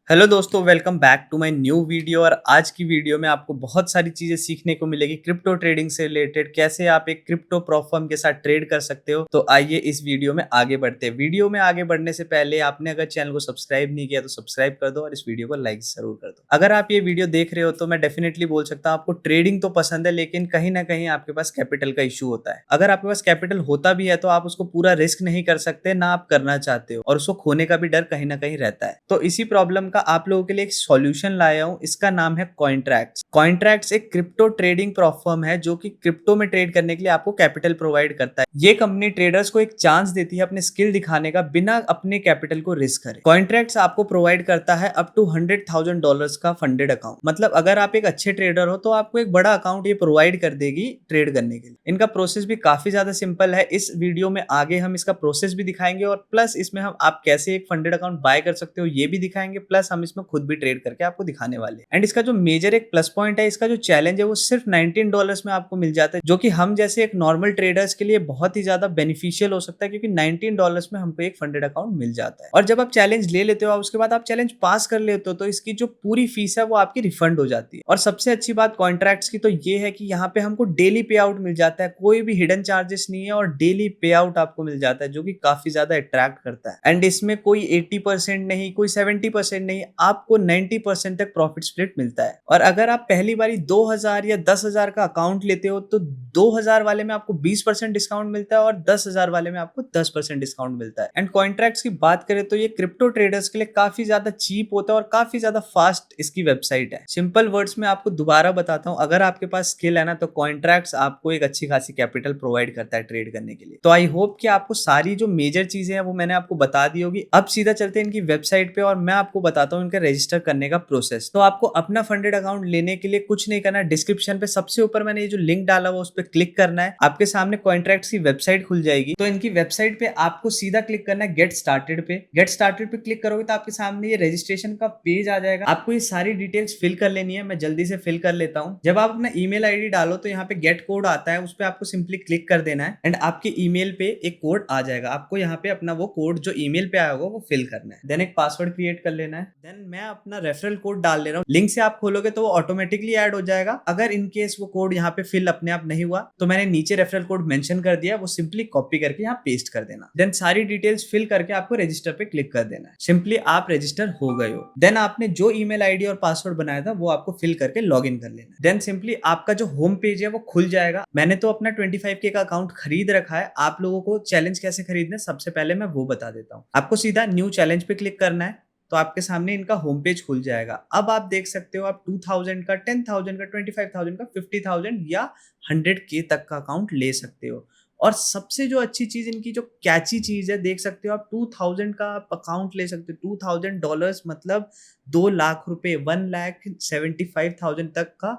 Hello दोस्तों, welcome back to my new video. और आज की वीडियो में आपको बहुत सारी चीजें सीखने को मिलेगी क्रिप्टो ट्रेडिंग से रिलेटेड। कैसे आप एक क्रिप्टो प्रो फर्म के साथ ट्रेड कर सकते हो। तो आइए इस वीडियो में आगे बढ़ते हैं। वीडियो में आगे बढ़ने से पहले आपने अगर चैनल को सब्सक्राइब नहीं किया तो सब्सक्राइब कर दो और इस वीडियो को लाइक जरूर कर दो। अगर आप ये वीडियो देख रहे हो तो मैं डेफिनेटली बोल सकता हूँ आपको ट्रेडिंग तो पसंद है, लेकिन कहीं ना कहीं आपके पास कैपिटल का इशू होता है। अगर आपके पास कैपिटल होता भी है तो आप उसको पूरा रिस्क नहीं कर सकते, ना आप करना चाहते हो, और उसको खोने का भी डर कहीं ना कहीं रहता है। तो इसी प्रॉब्लम का आप लोगों के लिए सॉल्यूशन लाया हूं। इसका नाम है कॉइनट्रैक्ट्स। कॉइनट्रैक्ट्स एक क्रिप्टो ट्रेडिंग प्लेटफॉर्म है जो कि क्रिप्टो में ट्रेड करने के लिए आपको कैपिटल प्रोवाइड करता है। ये कंपनी ट्रेडर्स को एक चांस देती है अपने स्किल दिखाने का बिना अपने कैपिटल को रिस्क करे। कॉइनट्रैक्ट्स आपको प्रोवाइड करता है अप टू $100,000 का फंडेड अकाउंट। मतलब अगर आप एक अच्छे ट्रेडर हो तो आपको एक बड़ा अकाउंट ये प्रोवाइड कर देगी ट्रेड करने के लिए। इनका प्रोसेस भी काफी ज्यादा सिंपल है। इस वीडियो में आगे हम इसका प्रोसेस भी दिखाएंगे और प्लस इसमें हम आप कैसे एक फंडेड अकाउंट बाय कर सकते हो ये भी दिखाएंगे। प्लस हम इसमें खुद भी ट्रेड करके आपको दिखाने वाले हैं। एंड इसका जो मेजर एक प्लस पॉइंट है, इसका जो चैलेंज है वो सिर्फ $19 में आपको मिल जाता है, जो कि हम जैसे एक नॉर्मल ट्रेडर्स के लिए बहुत ही ज्यादा बेनिफिशियल हो सकता है, क्योंकि $19 में हमको एक फंडेड अकाउंट मिल जाता है। और जब आप चैलेंज ले लेते हो और उसके बाद आप चैलेंज पास कर लेते हो तो इसकी जो पूरी फीस है वो आपकी रिफंड हो जाती है। और सबसे अच्छी बात कॉन्ट्रैक्ट्स की तो ये है कि यहाँ पे हमको डेली पे आउट मिल जाता है। कोई भी हिडन चार्जेस नहीं है और डेली पे आउट आपको मिल जाता है, जो कि काफी ज्यादा अट्रैक्ट करता है। एंड इसमें कोई 80% नहीं, कोई 70% नहीं, आपको 90% तक प्रॉफिट स्प्लिट मिलता है। और अगर आप पहली बारी 2000 या 10,000 का अकाउंट लेते हो तो 2000 वाले में आपको 20% डिस्काउंट मिलता है और 10,000 वाले में आपको 10% डिस्काउंट मिलता है। एंड कॉन्ट्रैक्ट्स की बात करें तो ये क्रिप्टो ट्रेडर्स के लिए काफी ज्यादा चीप होता है और काफी ज्यादा फास्ट इसकी वेबसाइट है। सिंपल वर्ड्स में आपको दोबारा बताता हूँ, अगर आपके पास स्किल है ना तो कॉन्ट्रैक्ट्स आपको एक अच्छी खासी कैपिटल प्रोवाइड करता है ट्रेड करने के लिए। तो आई होप कि आपको सारी जो मेजर चीजें हैं वो मैंने आपको बता दी होगी। अब सीधा चलते हैं इनकी वेबसाइट पे और मैं आपको बताता हूँ इनका रजिस्टर करने का प्रोसेस। तो आपको अपना फंडेड अकाउंट लेने के लिए कुछ नहीं करना। डिस्क्रिप्शन पे सबसे ऊपर मैंने ये जो लिंक डाला हुआ उस पर क्लिक करना है। आपके सामने कॉन्ट्रैक्ट्स की वेबसाइट खुल जाएगी। तो इनकी वेबसाइट पे आपको सीधा क्लिक करना है गेट स्टार्टेड पे। गेट स्टार्टेड पे क्लिक करोगे तो आपके सामने ये रजिस्ट्रेशन का पेज आ जाएगा। आपको ये सारी डिटेल्स फिल कर लेनी है। मैं जल्दी से फिल कर लेता हूँ। जब आप अपना ईमेल आईडी डालो तो यहाँ पे गेट कोड आता है, उस पर आपको सिंपली क्लिक कर देना है एंड आपके ईमेल पे एक कोड आ जाएगा। आपको यहाँ पे अपना वो कोड जो ईमेल पे आया होगा वो फिल करना है। देन एक पासवर्ड क्रिएट कर लेना है। देन मैं अपना रेफरल कोड डाल ले रहा हूँ। लिंक से आप खोलोगे तो वो ऑटोमेटिकली ऐड हो जाएगा। अगर इन केस वो कोड यहाँ पे फिल अपने आप नहीं हुआ तो मैंने नीचे रेफरल कोड मेंशन कर दिया, वो सिंपली कॉपी करके यहाँ पेस्ट कर देना। देन सारी डिटेल्स फिल करके आपको रजिस्टर पे क्लिक कर देना है। सिंपली आप रजिस्टर हो गए हो। देन आपने जो ईमेल आईडी और पासवर्ड बनाया था वो आपको फिल करके लॉग इन कर लेना है। देन सिंपली आपका जो होम पेज है वो खुल जाएगा। मैंने तो अपना 25K का अकाउंट खरीद रखा है। आप लोगों को चैलेंज कैसे खरीदना है सबसे पहले मैं वो बता देता हूँ। आपको सीधा न्यू चैलेंज पे क्लिक करना है तो आपके सामने इनका होम पेज खुल जाएगा। अब आप देख सकते हो आप 2000 का, 10,000 का, 25,000 का, 50,000 या 100K तक का अकाउंट ले सकते हो। और सबसे जो अच्छी चीज इनकी जो कैची चीज है, देख सकते हो आप 2000 का आप अकाउंट ले सकते हो। $2,000 मतलब 2 लाख रुपए, 1,75,000 तक का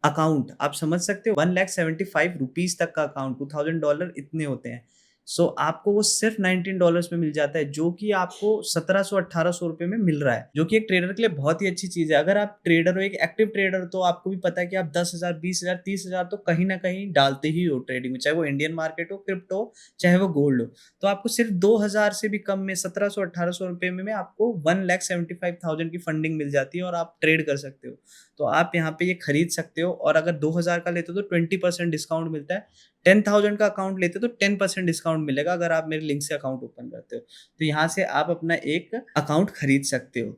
अकाउंट। आप समझ सकते हो 1,75,000 तक का अकाउंट, $2,000 इतने होते हैं। सो आपको वो सिर्फ $19 में मिल जाता है, जो कि आपको 1700-1800 रुपए में मिल रहा है, जो कि एक ट्रेडर के लिए बहुत ही अच्छी चीज है। अगर आप ट्रेडर हो, एक एक्टिव ट्रेडर, तो आपको भी पता है कि आप 10,000, 20,000, 30,000 तो कहीं ना कहीं डालते ही हो ट्रेडिंग में, चाहे वो इंडियन मार्केट हो, क्रिप्टो हो, चाहे वो गोल्ड हो। तो आपको सिर्फ 2,000 से भी कम में, 1700-1800 रुपए में आपको 1,75,000 की फंडिंग मिल जाती है और आप ट्रेड कर सकते हो। तो आप यहाँ पे ये खरीद सकते हो। और अगर 2,000 का लेते हो तो 20% डिस्काउंट मिलता है। 10,000 का अकाउंट लेते हो तो 10% डिस्काउंट मिलेगा अगर आप मेरे लिंक से अकाउंट ओपन करते हो। तो यहाँ से आप अपना एक अकाउंट खरीद सकते हो।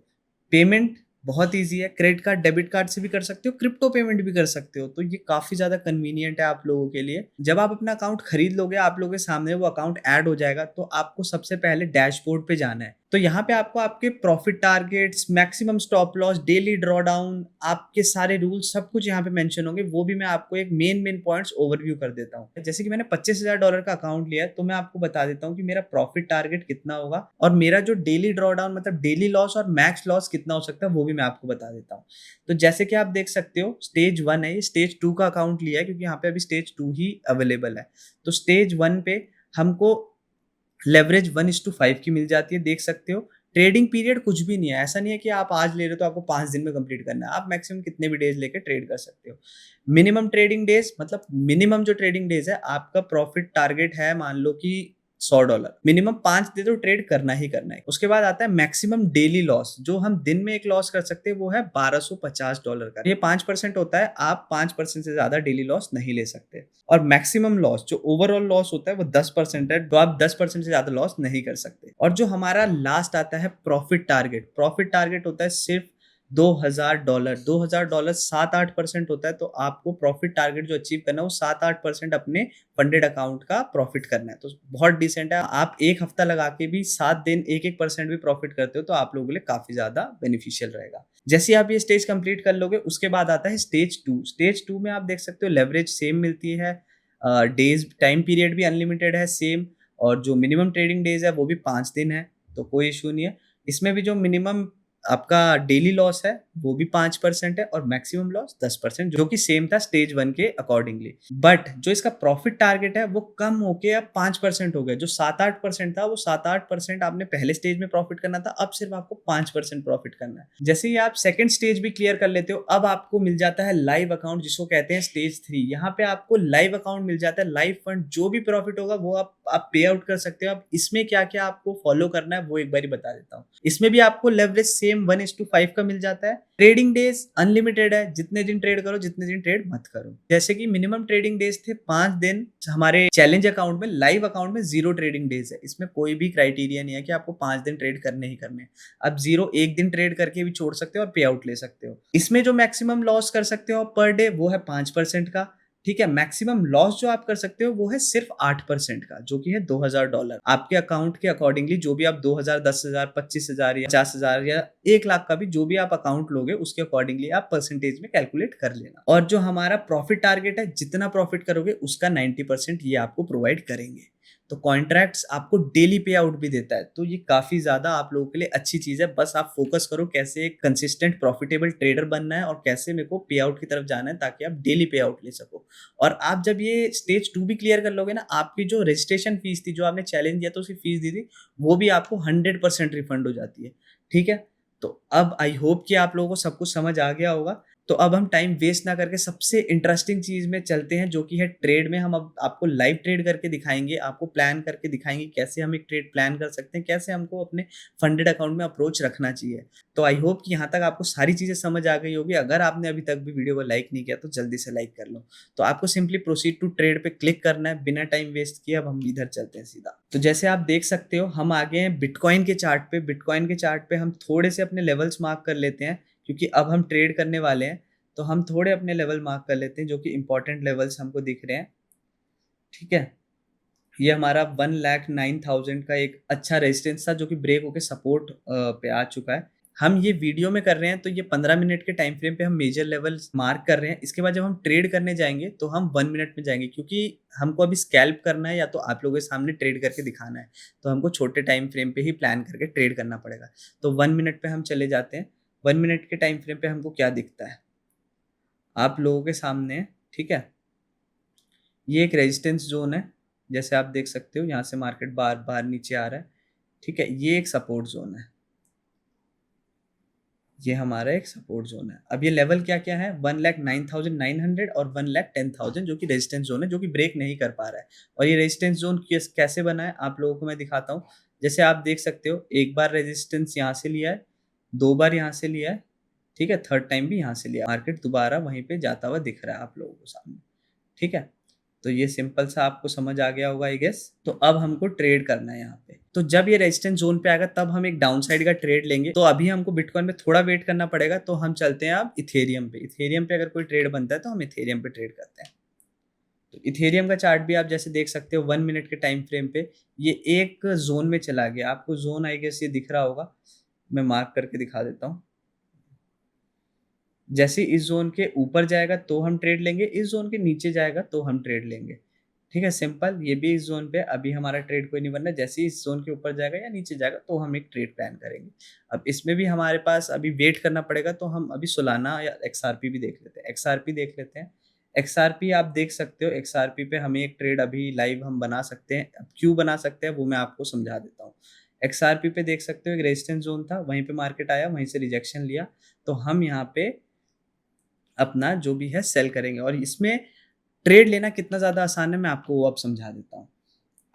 पेमेंट बहुत ईजी है। क्रेडिट कार्ड, डेबिट कार्ड से भी कर सकते हो, क्रिप्टो पेमेंट भी कर सकते हो। तो ये काफी ज्यादा कन्वीनियंट है आप लोगों के लिए। जब आप अपना अकाउंट खरीद लोगे, आप लोगों के सामने वो अकाउंट ऐड हो जाएगा। तो आपको सबसे पहले डैशबोर्ड पे जाना है। तो यहाँ पे आपको आपके profit targets, maximum stop loss, daily draw down, आपके सारे रूल्स, सब कुछ यहाँ पे मेंशन होंगे। वो भी मैं आपको एक मेन पॉइंट्स ओवरव्यू कर देता हूँ। जैसे कि मैंने $25,000 का अकाउंट लिया है, तो मैं आपको बता देता हूँ कि मेरा प्रॉफिट टारगेट कितना होगा और मेरा जो डेली ड्रॉ डाउन मतलब डेली लॉस और मैक्स लॉस कितना हो सकता है, वो भी मैं आपको बता देता हूँ। तो जैसे कि आप देख सकते हो स्टेज 1 है, ये स्टेज 2 का अकाउंट लिया है क्योंकि यहाँ पे अभी स्टेज 2 ही अवेलेबल है। तो स्टेज 1 पे हमको लेवरेज 1:5 की मिल जाती है, देख सकते हो। ट्रेडिंग पीरियड कुछ भी नहीं है। ऐसा नहीं है कि आप आज ले रहे हो तो आपको 5 दिन में कंप्लीट करना है। आप मैक्सिमम कितने भी डेज लेके ट्रेड कर सकते हो। मिनिमम ट्रेडिंग डेज मतलब मिनिमम जो ट्रेडिंग डेज है, आपका प्रॉफिट टारगेट है मान लो कि $100 मिनिमम 5 दिन तो ट्रेड करना ही करना है। उसके बाद आता है मैक्सिमम डेली लॉस, जो हम दिन में एक लॉस कर सकते हैं वो है $1250 का। ये 5% होता है, आप 5% से ज्यादा डेली लॉस नहीं ले सकते। और मैक्सिमम लॉस जो ओवरऑल लॉस होता है वो 10% है, तो आप 10% से ज्यादा लॉस नहीं कर सकते। और जो हमारा लास्ट आता है प्रॉफिट टारगेट होता है सिर्फ $2000। $2000 7-8% होता है, तो आपको प्रॉफिट टारगेट जो अचीव करना है वो 7-8% अपने फंडेड अकाउंट का प्रॉफिट करना है, तो बहुत डिसेंट है। आप एक हफ्ता लगा के भी 7 दिन 1-1% भी प्रॉफिट करते हो तो आप लोगों के लिए काफी ज्यादा बेनिफिशियल रहेगा। जैसे आप ये स्टेज कंप्लीट कर लोगे उसके बाद आता है स्टेज 2 में आप देख सकते हो लेवरेज सेम मिलती है, डेज टाइम पीरियड भी अनलिमिटेड है सेम, और जो मिनिमम ट्रेडिंग डेज है वो भी 5 दिन है, तो कोई इशू नहीं है। इसमें भी जो मिनिमम आपका डेली लॉस है वो भी 5% है और मैक्सिमम लॉस 10%, जो कि सेम था स्टेज 1 के अकॉर्डिंगली। बट जो इसका प्रॉफिट टारगेट है वो कम होके अब 5% हो गया। जो 7-8% था वो 7-8% आपने पहले स्टेज में प्रॉफिट करना था, अब सिर्फ आपको 5% प्रॉफिट करना है। जैसे ही आप सेकंड स्टेज भी क्लियर कर लेते हो, अब आपको मिल जाता है लाइव अकाउंट, जिसको कहते हैं स्टेज 3। यहाँ पे आपको लाइव अकाउंट मिल जाता है, लाइव फंड, जो भी प्रॉफिट होगा वो आप पे आउट कर सकते हो। अब इसमें क्या क्या आपको फॉलो करना है वो एक बार बता देता हूँ। इसमें भी आपको लेवरेज सेम 1:5 का मिल जाता है। ट्रेडिंग डेज अनलिमिटेड है, जितने दिन ट्रेड करो, जितने दिन ट्रेड मत करो। जैसे कि मिनिमम ट्रेडिंग डेज थे 5 दिन, हमारे चैलेंज अकाउंट में, लाइव अकाउंट में 0 ट्रेडिंग डेज है। इसमें कोई भी क्राइटेरिया नहीं है कि आपको 5 दिन ट्रेड करने ही करने। अब 0 एक दिन ट्रेड करके भी छोड़ सकते हो और पे आउट ले सकते हो। इसमें जो मैक्सिमम लॉस कर सकते हो पर डे वो है 5% का। ठीक है, मैक्सिमम लॉस जो आप कर सकते हो वो है सिर्फ 8% का, जो कि है $2000। आपके अकाउंट के अकॉर्डिंगली जो भी आप 2000, 10,000, 25,000 या 50,000 या 1 लाख का भी जो भी आप अकाउंट लोगे उसके अकॉर्डिंगली आप परसेंटेज में कैलकुलेट कर लेना। और जो हमारा प्रॉफिट टारगेट है, जितना प्रॉफिट करोगे उसका 90% ये आपको प्रोवाइड करेंगे। तो कॉन्ट्रैक्ट्स आपको डेली पे आउट भी देता है, तो ये काफी ज्यादा आप लोगों के लिए अच्छी चीज है। बस आप फोकस करो कैसे एक कंसिस्टेंट प्रॉफिटेबल ट्रेडर बनना है और कैसे मेरे को पे आउट की तरफ जाना है, ताकि आप डेली पे आउट ले सको। और आप जब ये स्टेज 2 भी क्लियर कर लोगे ना, आपकी जो रजिस्ट्रेशन फीस थी, जो आपने चैलेंज दिया तो उसकी फीस दी थी, वो भी आपको 100% रिफंड हो जाती है। ठीक है, तो अब आई होप कि आप लोगों को सब कुछ समझ आ गया होगा। तो अब हम टाइम वेस्ट ना करके सबसे इंटरेस्टिंग चीज में चलते हैं, जो कि है ट्रेड में। हम अब आपको लाइव ट्रेड करके दिखाएंगे, आपको प्लान करके दिखाएंगे कैसे हम एक ट्रेड प्लान कर सकते हैं, कैसे हमको अपने फंडेड अकाउंट में अप्रोच रखना चाहिए। तो आई होप कि यहाँ तक आपको सारी चीजें समझ आ गई होगी। अगर आपने अभी तक भी वीडियो को लाइक नहीं किया तो जल्दी से लाइक कर लो। तो आपको सिंपली प्रोसीड टू ट्रेड पे क्लिक करना है बिना टाइम वेस्ट किए। अब हम इधर चलते हैं सीधा। तो जैसे आप देख सकते हो हम आ गए हैं बिटकॉइन के चार्ट पे। बिटकॉइन के चार्ट पे हम थोड़े से अपने लेवल्स मार्क कर लेते हैं, क्योंकि अब हम ट्रेड करने वाले हैं। तो हम थोड़े अपने लेवल मार्क कर लेते हैं जो कि इंपॉर्टेंट लेवल्स हमको दिख रहे हैं। ठीक है, ये हमारा 1,09,000 का एक अच्छा रेजिस्टेंस था, जो कि ब्रेक होके सपोर्ट पे आ चुका है। हम ये वीडियो में कर रहे हैं तो ये 15 मिनट के टाइम फ्रेम पे हम मेजर लेवल मार्क कर रहे हैं। इसके बाद जब हम ट्रेड करने जाएंगे तो हम 1 मिनट में जाएंगे, क्योंकि हमको अभी स्कैल्प करना है या तो आप लोगों के सामने ट्रेड करके दिखाना है, तो हमको छोटे टाइम फ्रेम पे ही प्लान करके ट्रेड करना पड़ेगा। तो 1 मिनट पे हम चले जाते हैं। 1 मिनट के टाइम फ्रेम पे हमको क्या दिखता है आप लोगों के सामने। ठीक है, ये एक रेजिस्टेंस जोन है, जैसे आप देख सकते हो यहाँ से मार्केट बार बार नीचे आ रहा है। ठीक है, ये एक सपोर्ट जोन है, ये हमारा एक सपोर्ट जोन है। अब ये लेवल क्या क्या है, 1,09,900 और 1,10,000, जो कि रेजिस्टेंस जोन है, जो कि ब्रेक नहीं कर पा रहा है। और ये रेजिस्टेंस जोन कैसे बना है आप लोगों को मैं दिखाता हूँ। जैसे आप देख सकते हो, एक बार रेजिस्टेंस यहाँ से लिया है, 2 बार यहाँ से लिया है, ठीक है, थर्ड टाइम भी यहाँ से लिया। मार्केट दोबारा वहीं पे जाता हुआ दिख रहा है आप लोगों को सामने। ठीक है, तो ये सिंपल सा आपको समझ आ गया होगा आई गेस। तो अब हमको ट्रेड करना है यहाँ पे। तो जब ये रेजिस्टेंस जोन पे आएगा तब हम एक डाउन साइड का ट्रेड लेंगे। तो अभी हमको बिटकॉइन में थोड़ा वेट करना पड़ेगा, तो हम चलते हैं अब इथेरियम पे। इथेरियम पे अगर कोई ट्रेड बनता है तो हम इथेरियम पे ट्रेड करते हैं। तो इथेरियम का चार्ट भी आप जैसे देख सकते हो 1 मिनट के टाइम फ्रेम पे ये एक जोन में चला गया। आपको जोन आई गेस ये दिख रहा होगा, मैं मार्क करके दिखा देता हूँ। जैसे इस जोन के ऊपर जाएगा तो हम ट्रेड लेंगे, इस जोन के नीचे जाएगा तो हम ट्रेड लेंगे। ठीक है, सिंपल। ये भी इस जोन पे अभी हमारा ट्रेड कोई नहीं बनना। जैसे ही इस जोन के ऊपर जाएगा या नीचे जाएगा तो हम एक ट्रेड प्लान करेंगे। अब इसमें भी हमारे पास अभी वेट करना पड़ेगा, तो हम अभी सोलाना या एक्सआरपी भी देख लेते हैं। एक्सआरपी देख लेते हैं। एक्सआरपी आप देख सकते हो, एक्सआरपी पे हमें एक ट्रेड अभी लाइव हम बना सकते हैं। अब क्यों बना सकते हैं वो मैं आपको समझा देता हूँ। एक्सआरपी पे देख सकते हो एक रेजिस्टेंस जोन था, वहीं पे मार्केट आया, वहीं से रिजेक्शन लिया, तो हम यहाँ पे अपना जो भी है सेल करेंगे। और इसमें ट्रेड लेना कितना ज़्यादा आसान है मैं आपको वो अब समझा देता हूँ।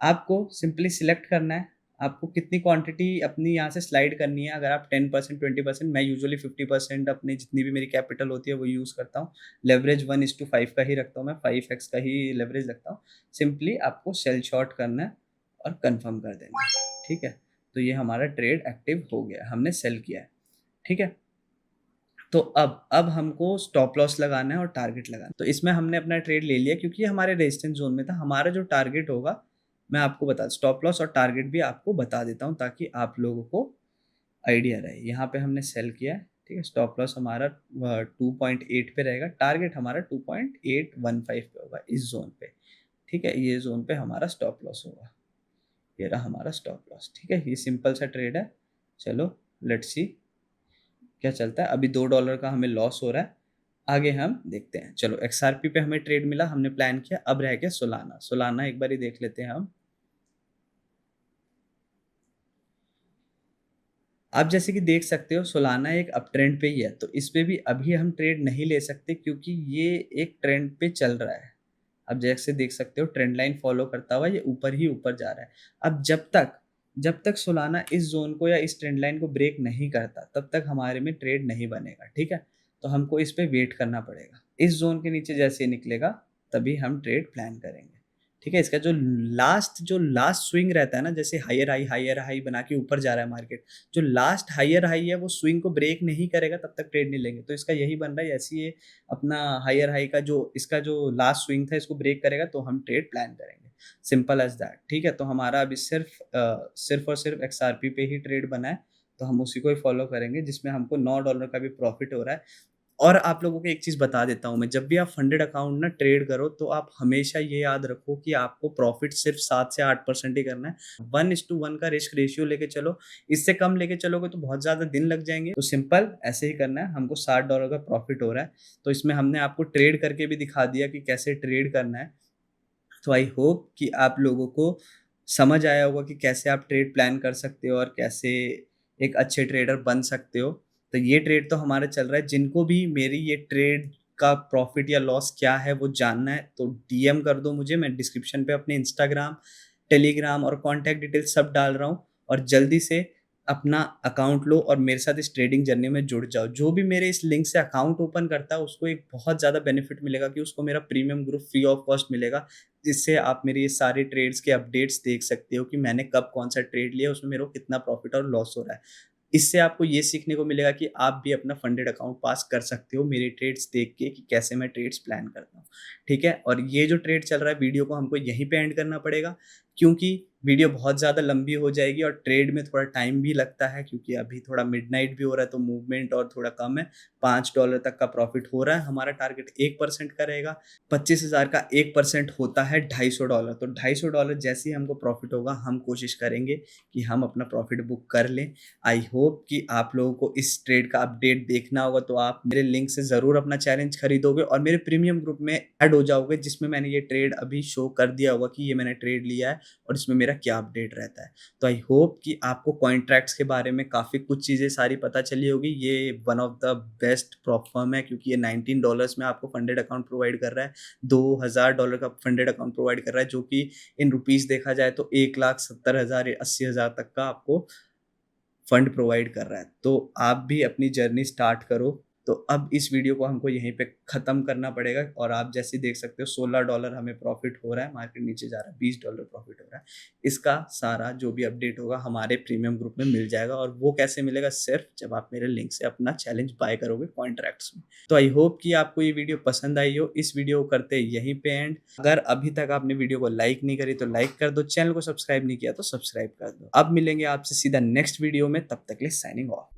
आपको सिंपली सिलेक्ट करना है, आपको कितनी क्वांटिटी अपनी यहाँ से स्लाइड करनी है। अगर आप 10% 20%, मैं यूजुअली 50% अपनी जितनी भी मेरी कैपिटल होती है वो यूज़ करता हूँ। लेवरेज 1:5 का ही रखता हूँ मैं, 5x का ही लेवरेज रखता हूँ। सिंपली आपको सेल शॉर्ट करना है और कंफर्म कर देना है, ठीक है। तो ये हमारा ट्रेड एक्टिव हो गया, हमने सेल किया है, ठीक है। तो अब हमको स्टॉप लॉस लगाना है और टारगेट लगाना है। तो इसमें हमने अपना ट्रेड ले लिया क्योंकि ये हमारे रेजिस्टेंस जोन में था। हमारा जो टारगेट होगा मैं आपको बता, स्टॉप लॉस और टारगेट भी आपको बता देता हूँ ताकि आप लोगों को आइडिया रहे। यहाँ पे हमने सेल किया है, ठीक है। स्टॉप लॉस हमारा 2.8 पे रहेगा, टारगेट हमारा 2.815 पे होगा इस जोन पे, ठीक है। ये जोन पे हमारा स्टॉप लॉस होगा, ये रहा हमारा स्टॉप लॉस, ठीक है। ये सिंपल सा ट्रेड है। चलो लेट्स सी क्या चलता है। अभी $2 का हमें लॉस हो रहा है, आगे हम देखते हैं। चलो XRP पे हमें ट्रेड मिला, हमने प्लान किया। अब रह गया सोलाना। सोलाना एक बार ही देख लेते हैं हम। आप जैसे कि देख सकते हो सोलाना एक अप ट्रेंड पे ही है, तो इस पे भी अभी हम ट्रेड नहीं ले सकते क्योंकि ये एक ट्रेंड पे चल रहा है। अब जैसे देख सकते हो ट्रेंड लाइन फॉलो करता हुआ ये ऊपर ही ऊपर जा रहा है। अब जब तक सोलाना इस जोन को या इस ट्रेंड लाइन को ब्रेक नहीं करता तब तक हमारे में ट्रेड नहीं बनेगा, ठीक है। तो हमको इस पे वेट करना पड़ेगा। इस जोन के नीचे जैसे निकलेगा तभी हम ट्रेड प्लान करेंगे, ठीक है। इसका जो लास्ट स्विंग रहता है ना, जैसे हायर हाई बना के ऊपर जा रहा है मार्केट, जो लास्ट हायर हाई है वो स्विंग को ब्रेक नहीं करेगा तब तक ट्रेड नहीं लेंगे। तो इसका यही बन रहा है, ऐसी ये अपना हायर हाई का जो इसका जो लास्ट स्विंग था इसको ब्रेक करेगा तो हम ट्रेड प्लान करेंगे। सिंपल एज दैट, ठीक है। तो हमारा अभी सिर्फ और सिर्फ XRP पे ही ट्रेड बना है, तो हम उसी को ही फॉलो करेंगे जिसमें हमको $9 का भी प्रॉफिट हो रहा है। और आप लोगों को एक चीज़ बता देता हूँ मैं, जब भी आप फंडेड अकाउंट ना ट्रेड करो तो आप हमेशा ये याद रखो कि आपको प्रॉफिट सिर्फ 7 से 8% ही करना है। 1:1 का रिस्क रेशियो लेके चलो, इससे कम लेके चलोगे तो बहुत ज़्यादा दिन लग जाएंगे। तो सिंपल ऐसे ही करना है। हमको $60 का प्रॉफिट हो रहा है, तो इसमें हमने आपको ट्रेड करके भी दिखा दिया कि कैसे ट्रेड करना है। तो आई होप कि आप लोगों को समझ आया होगा कि कैसे आप ट्रेड प्लान कर सकते हो और कैसे एक अच्छे ट्रेडर बन सकते हो। तो ये ट्रेड तो हमारा चल रहा है। जिनको भी मेरी ये ट्रेड का प्रॉफिट या लॉस क्या है वो जानना है तो DM कर दो मुझे। मैं डिस्क्रिप्शन पे अपने इंस्टाग्राम, टेलीग्राम और कॉन्टैक्ट डिटेल सब डाल रहा हूँ, और जल्दी से अपना अकाउंट लो और मेरे साथ इस ट्रेडिंग जर्नी में जुड़ जाओ। जो भी मेरे इस लिंक से अकाउंट ओपन करता है उसको एक बहुत ज़्यादा बेनिफिट मिलेगा कि उसको मेरा premium group free of cost मिलेगा, जिससे आप मेरी ये सारे ट्रेड्स के अपडेट्स देख सकते हो कि मैंने कब कौन सा ट्रेड लिया, उसमें मेरे को कितना प्रॉफिट और लॉस हो रहा है। इससे आपको ये सीखने को मिलेगा कि आप भी अपना फंडेड अकाउंट पास कर सकते हो मेरे ट्रेड्स देख के कि कैसे मैं ट्रेड्स प्लान करता हूँ, ठीक है। और ये जो ट्रेड चल रहा है वीडियो को हमको यहीं पे एंड करना पड़ेगा क्योंकि वीडियो बहुत ज़्यादा लंबी हो जाएगी और ट्रेड में थोड़ा टाइम भी लगता है क्योंकि अभी थोड़ा मिडनाइट भी हो रहा है तो मूवमेंट और थोड़ा कम है। $5 तक का प्रॉफिट हो रहा है। हमारा टारगेट 1% का रहेगा। 25,000 का 1% होता है $250। तो $250 जैसे ही हमको प्रॉफिट होगा हम कोशिश करेंगे कि हम अपना प्रॉफिट बुक कर लें। आई होप कि आप लोगों को इस ट्रेड का अपडेट देखना होगा तो आप मेरे लिंक से ज़रूर अपना चैलेंज खरीदोगे और मेरे प्रीमियम ग्रुप में ऐड हो जाओगे, जिसमें मैंने ये ट्रेड अभी शो कर दिया होगा कि ये मैंने ट्रेड लिया है और इसमें मेरा क्या अपडेट रहता है। तो आई होप कि आपको कॉन्ट्रैक्ट्स के बारे में काफ़ी कुछ चीज़ें सारी पता चली होगी। ये one of the best platform है क्योंकि ये $19 में आपको फंडेड अकाउंट प्रोवाइड कर रहा है। $2,000 का फंडेड अकाउंट प्रोवाइड कर रहा है, जो कि इन रुपीज़ देखा जाए तो 1,70,000 80,000 तक का आपको फंड प्रोवाइड कर रहा है। तो आप भी अपनी जर्नी स्टार्ट करो। तो अब इस वीडियो को हमको यहीं पे ख़त्म करना पड़ेगा और आप जैसे देख सकते हो $16 हमें प्रॉफिट हो रहा है, मार्केट नीचे जा रहा है, $20 प्रॉफिट हो रहा है। इसका सारा जो भी अपडेट होगा हमारे प्रीमियम ग्रुप में मिल जाएगा, और वो कैसे मिलेगा, सिर्फ जब आप मेरे लिंक से अपना चैलेंज बाय करोगे कॉन्ट्रैक्ट्स में। तो आई होप कि आपको ये वीडियो पसंद आई हो। इस वीडियो को करते यहीं पे एंड। अगर अभी तक आपने वीडियो को लाइक नहीं करी तो लाइक कर दो, चैनल को सब्सक्राइब नहीं किया तो सब्सक्राइब कर दो। अब मिलेंगे आपसे सीधा नेक्स्ट वीडियो में, तब तक के लिए साइनिंग ऑफ।